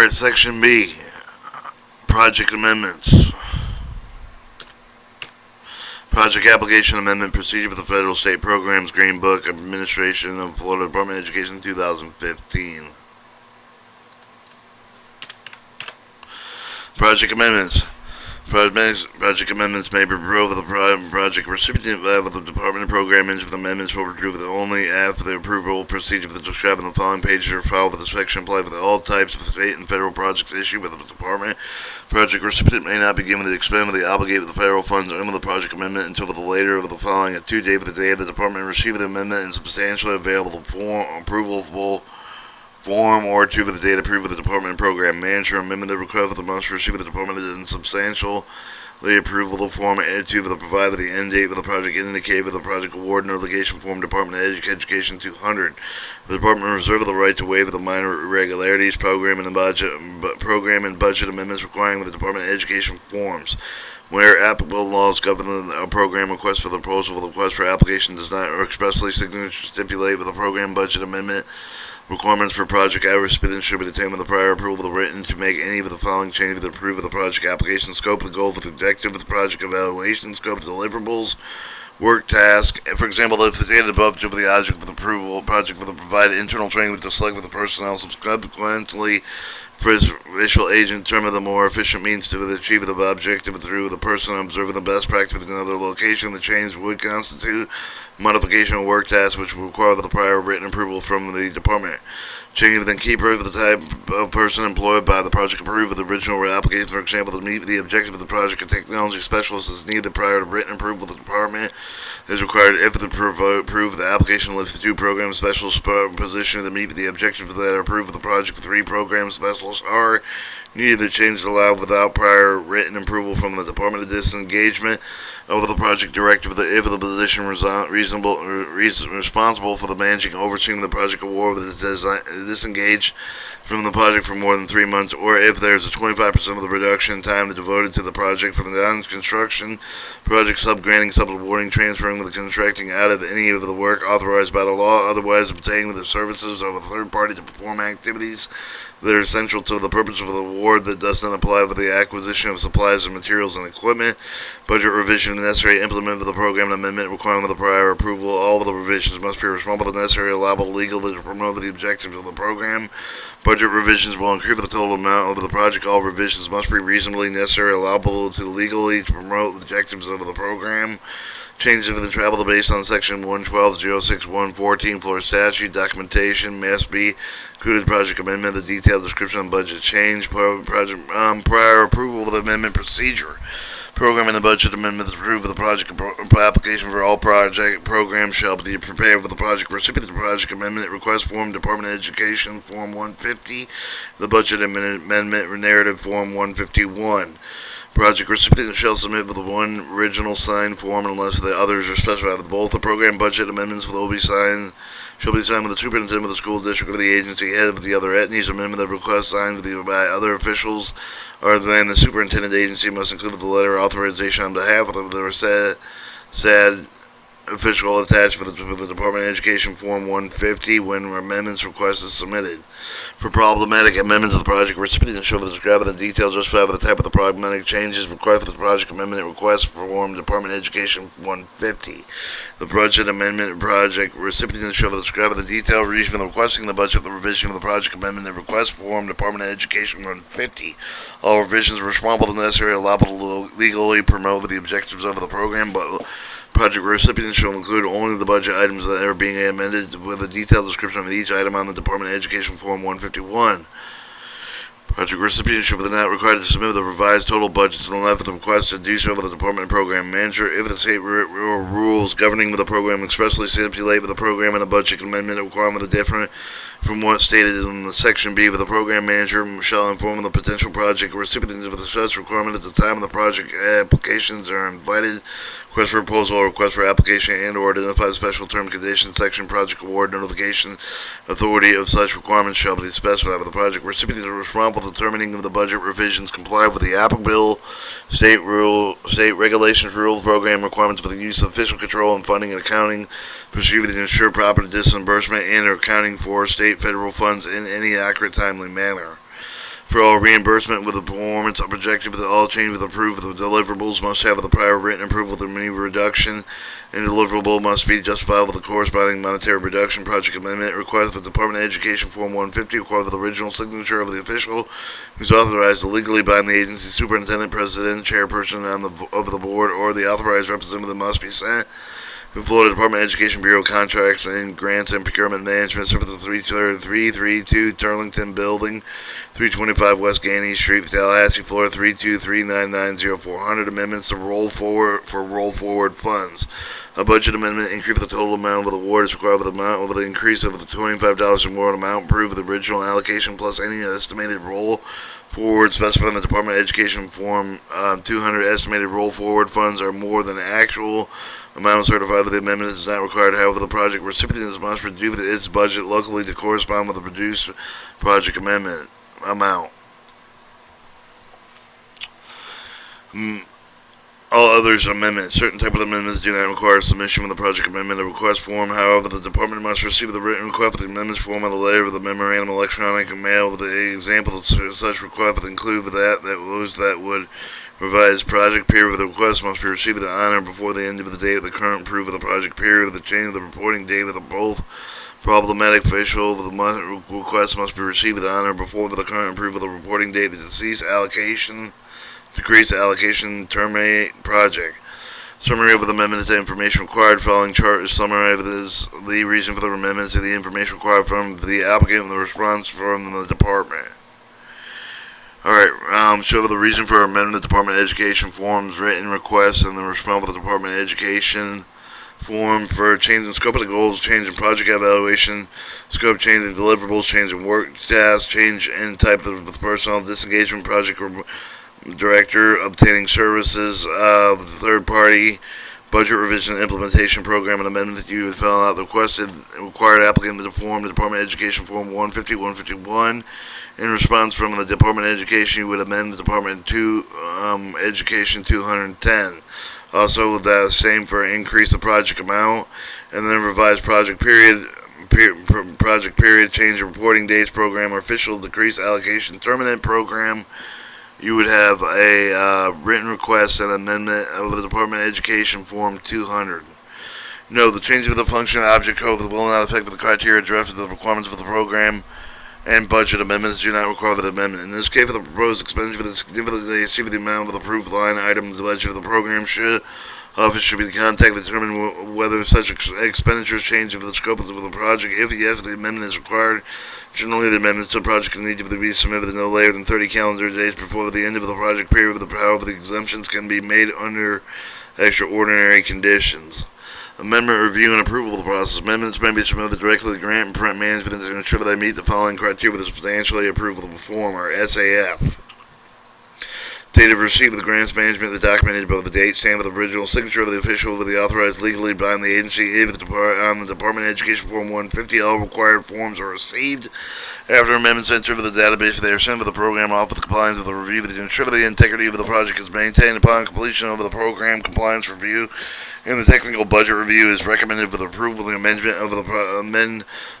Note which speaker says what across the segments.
Speaker 1: Alright, Section B, Project Amendments. Project Application Amendment Procedure for the Federal State Programs Green Book Administration of Florida Department of Education 2015. Project Amendments. Project amendments may be approved with the project recipient of the Department of Program Manager for the amendments will be approved only after the approval procedure for the described in the following pages are filed with the section applied with all types of state and federal projects issued with the department. Project recipient may not be given the expense of the obligate with the federal funds or the project amendment until the later of the following at 2 days of the day of the department receiving the amendment and substantially available approval form or two of the date approved with the Department of Program Manager. Amendment of request for the must receive the Department in substantially approval of the form added to the provided the end date of the project indicated with the project award notification form Department of Education 200. The Department reserves the right to waive the minor irregularities program and budget amendments requiring the Department of Education forms. Where applicable laws govern a program request for the proposal of the request for application does not or expressly stipulate with the program budget amendment requirements for project recipient should be obtained with the prior approval of the written to make any of the following changes to approve of the project application scope, the goal, the objective of the project evaluation, scope, deliverables, work task. For example, if the data above to the object of the approval project with the provided internal training with the select with the personnel subsequently for his official agent determine the more efficient means to achieve the objective through the person observing the best practice within another location. The change would constitute modification of work tasks which would require the prior written approval from the department. Changing within key proof of the type of person employed by the project approved of the original application, for example, to meet the objective of the project, a technology specialist is needed prior to written approval of the department is required if the approved the application lists the 2 program specialist position to meet the objective that are approved of the project. 3 program specialists are needed. The change allowed without prior written approval from the Department of Disengagement over the project director if the position responsible for the managing and overseeing the project award with disengaged from the project for more than 3 months, or if there's a 25% of the reduction in time devoted to the project for the non-construction project, subgranting, subawarding, transferring the contracting out of any of the work authorized by the law, otherwise obtaining the services of a third party to perform activities that are essential to the purpose of the award that does not apply for the acquisition of supplies and materials and equipment. Budget revision necessary to implement the program amendment requiring the prior approval. All of the revisions must be responsible, necessary, allowable, legal to promote the objectives of the program. Budget revisions will increase the total amount of the project. All revisions must be reasonably necessary, allowable to legally to promote the objectives of the program. Changes of the travel based on Section 112.06.114 Florida Statute. Documentation must be included. Project amendment, the detailed description of budget change, prior approval of the amendment procedure. Program and the budget amendment is approved of the project application for all project programs shall be prepared with the project recipient of the project amendment request form, Department of Education Form 150, the budget amendment narrative Form 151. Project recipient shall submit with one original signed form unless the others are specified. With both the program budget amendments shall be signed with the superintendent of the school district or the agency head of the other entities. Amendment of request signed by other officials other than the superintendent agency must include the letter of authorization on behalf of the said official attached for the Department of Education Form 150 when amendments request is submitted. For problematic amendments of the project recipient shall describe the details justified for the type of the problematic changes required for the project amendment request form Department of Education 150. The budget amendment project recipient shall describe the detailed reason for requesting the budget the revision of the project amendment and request form Department of Education 150. All revisions are responsible and necessary allowable to legally promote the objectives of the program, but project recipients shall include only the budget items that are being amended with a detailed description of each item on the Department of Education Form 151. Project recipients shall be not required to submit the revised total budgets unless the request to do so with the Department of Program Manager. If the state rules governing the program expressly stipulate with the program and the budget amendment requirement are different from what stated in the Section B, with the Program Manager shall inform the potential project recipients of the such requirement at the time of the project applications are invited. Request for proposal or request for application and or identify special term conditions section project award notification authority of such requirements shall be specified by the project recipients are responsible for determining if the budget revisions comply with the applicable state regulations, rule, program requirements for the use of official control and funding and accounting procedure to ensure proper disbursement and or accounting for state federal funds in any accurate timely manner. For all reimbursement with the performance projected with all change with approved with the deliverables must have the prior written approval of the new reduction, and deliverable must be justifiable with the corresponding monetary reduction. Project amendment request for Department of Education Form 150 required with the original signature of the official who's authorized to legally bind the agency superintendent, president, chairperson of the board, or the authorized representative must be sent who Florida Department of Education Bureau contracts and grants and procurement management for the 332 Turlington Building, 325 West Gainey Street, Tallahassee, Florida 323990400. Amendments to roll forward funds. A budget amendment increase the total amount of the award is required with the amount of the increase of the $25 or more amount approved with the original allocation plus any estimated roll forward specified in the Department of Education Form 200. Estimated roll forward funds are more than actual amount certified that the amendment is not required. However, the project recipient must reduce its budget locally to correspond with the reduced project amendment amount. All others amendments. Certain type of amendments do not require submission of the project amendment or request form. However, the department must receive the written request for the amendments form of the letter of the memorandum electronic mail with the example of such request include with that would revised project period of the request must be received with the honor before the end of the date of the current proof of the project period of the change of the reporting date of the both problematic official of the request must be received with the honor before the current proof of the reporting date of the decrease allocation, terminate project. Summary of the amendments to information required. Following chart is summarizes the reason for the amendments to the information required from the applicant and the response from the department. Alright, show the reason for amendment of the Department of Education forms, written requests, and the response of the Department of Education form for change in scope of the goals, change in project evaluation, scope change in deliverables, change in work tasks, change in type of the personnel, disengagement project director, obtaining services of the third party, budget revision implementation program, and amendment that you have filled out the required applicant to form the Department of Education Form 150, 151. In response from the Department of Education, you would amend the Department to Education 210. Also, the same for increase the project amount, and then revise project period, change reporting dates, program or official, decrease allocation, terminate program. You would have a written request and amendment of the Department of Education Form 200. No, the change of the function object code will not affect the criteria drafted the requirements of the program and budget amendments do not require the amendment. In this case, for the proposed expenditure for the significantly exceed the amount of the approved line items, the budget of the program office should be contacted to determine whether such expenditures change of the scope of the project. If yes, the amendment is required. Generally, the amendments to the project can need to be submitted no later than 30 calendar days before the end of the project period. The power of the exemptions can be made under extraordinary conditions. Amendment review and approval of the process. Amendments may be submitted directly to the grant and print management to ensure that they meet the following criteria with a substantially approvable form, or SAF. Date of receipt of the grants management, the documented above the date, stamp with the original signature of the official with the authorized legally by the agency. If the Department of Education Form 150, all required forms are received. After amendments enter into the database, they are sent to the program office with compliance with the review to ensure that the integrity of the project is maintained. Upon completion of the program compliance review and the technical budget review is recommended for the approval of the amendment of the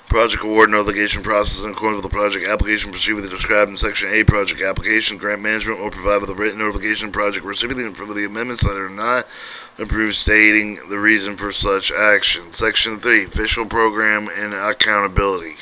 Speaker 1: project award and notification process in accordance with the project application procedure described in Section A. Project application. Grant management will provide with a written notification project recipient for the amendments that are not approved, stating the reason for such action. Section 3. Official program and accountability.